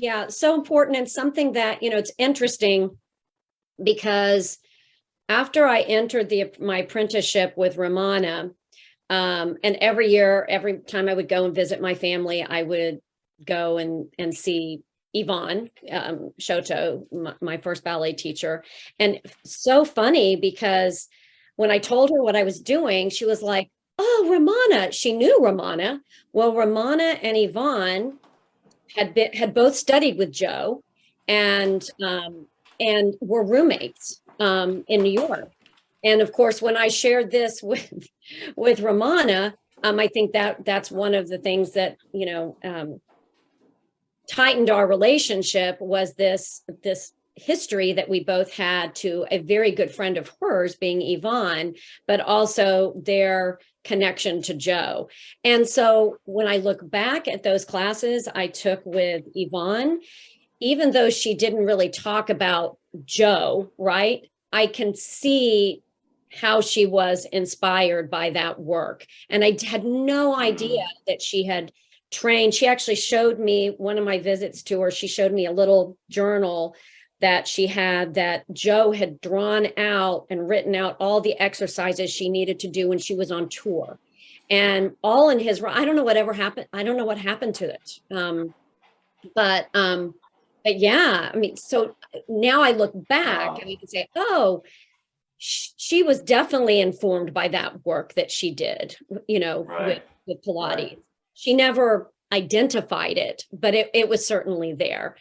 Yeah, so important, and something that, it's interesting because after I entered my apprenticeship with Ramana, and every year, every time I would go and visit my family, I would go and see Yvonne Shoto, my first ballet teacher. And so funny because when I told her what I was doing, she was like, "Oh, Ramana." She knew Ramana. Well, Ramana and Yvonne had both studied with Joe, and were roommates in New York. And of course, when I shared this with Ramana, I think that's one of the things that tightened our relationship was this history that we both had to a very good friend of hers, being Yvonne, but also their connection to Joe. And so when I look back at those classes I took with Yvonne, even though she didn't really talk about Joe, right, I can see how she was inspired by that work. And I had no idea that she had trained. She actually showed me, one of my visits to her, she showed me a little journal that she had that Joe had drawn out and written out all the exercises she needed to do when she was on tour. And all in his, I don't know whatever happened. I don't know what happened to it. But yeah, I mean, so now I look back and you can say, oh, she was definitely informed by that work that she did, Right. with Pilates. Right. She never identified it, but it was certainly there.